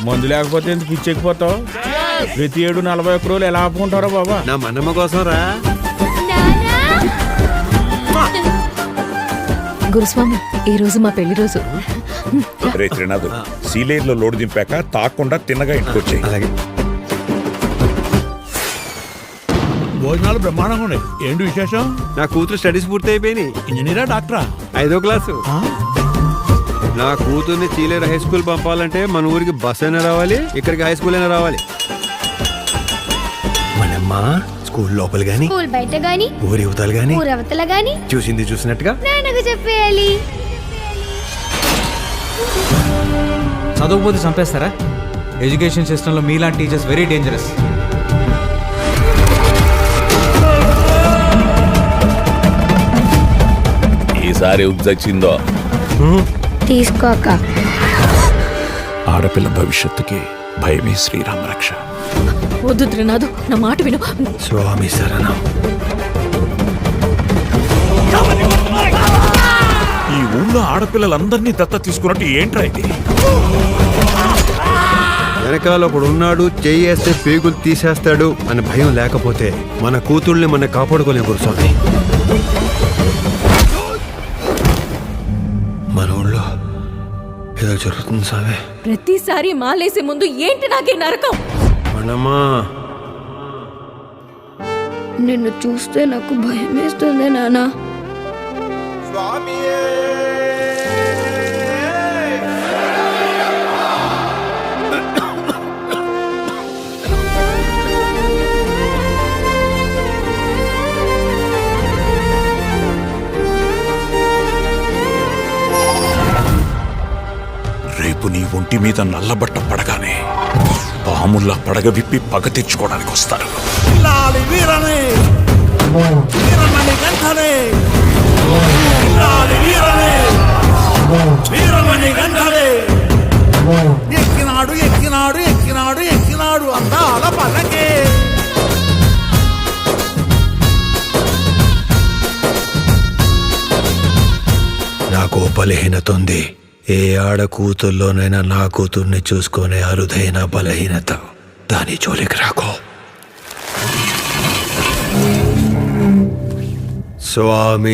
మందు లేకపోతే ఎందుకు పిచ్చెక్కిపోతావు? ప్రతి 7-41 రోజులు ఎలా ఆపుకుంటారో బాబా. నా మనమ్మ కోసం రా. గురుస్వామి, ఈ రోజు మా పెళ్లి రోజు. రే త్రినాథ్, సీలేరులో లోడ్ దింపాక తాకుండా తిన్నగా ఇంటికి వచ్చాయి. అలాగే. భోజనాలు బ్రహ్మాండంగా ఉన్నాయి. ఏంటి విశేషం? నా కూతురు స్టడీస్ పూర్తి అయిపోయినాయి. ఇంజనీరా డాక్టరా? 5వ క్లాసు. నా కూతుర్ని చీలేరు హై స్కూల్ పంపాలంటే మన ఊరికి బస్ అయినా రావాలి, ఇక్కడికి హై స్కూల్ అయినా రావాలి. మనమ్మ స్కూల్ లోపల గాని, స్కూల్ బయట గాని, ఊరి యువతలు గాని, ఊరవతల గాని చూసింది చూసినట్టుగా నాన్నకు చెప్పేయాలి. చదవకపోతే చంపేస్తారా? ఎడ్యుకేషన్ సిస్టంలో మీలాంటి టీచర్స్ వెరీ డేంజరస్. ఈసారి ఉద్దచ్చిందో తీసుకోక. ఆడపిల్ల భవిష్యత్తుకి భయమే శ్రీరామ రక్ష. వద్దు త్రినాథు, నా మాట విను. స్వామి శరణం. ఈ ఊళ్ళో ఆడపిల్లలందరినీ దత్త తీసుకున్నట్టు ఏంట్రా ఇది? వెనకాల ఒకడు ఉన్నాడు, చేయేస్తే పేగులు తీసేస్తాడు అని భయం లేకపోతే మన కూతుళ్ళని మన కాపాడుకోలేము గురుస్వామి. మన ఊళ్ళో ఏదో జరుగుతుంది స్వామి. ప్రతిసారి మాలేసే ముందు ఏంటి నాకే నరకం? మనమ్మా, నిన్ను చూస్తే నాకు భయం వేస్తుంది నాన్న. రేపు నీ ఒంటి మీద నల్లబట్ట పడగానే పాముల్లా పడగ విప్పి పగ తెచ్చుకోవడానికి వస్తారు. ఎక్కినాడు ఎక్కినాడు ఎక్కినాడు ఎక్కినాడు అందాల పల్లకే. నాకు బలహీనత ఉంది. ఏ ఆడ కూతుర్లోనైనా నా కూతుర్ని చూసుకునే అరుదైన బలహీనత. దాని జోలికి రాకో స్వామి.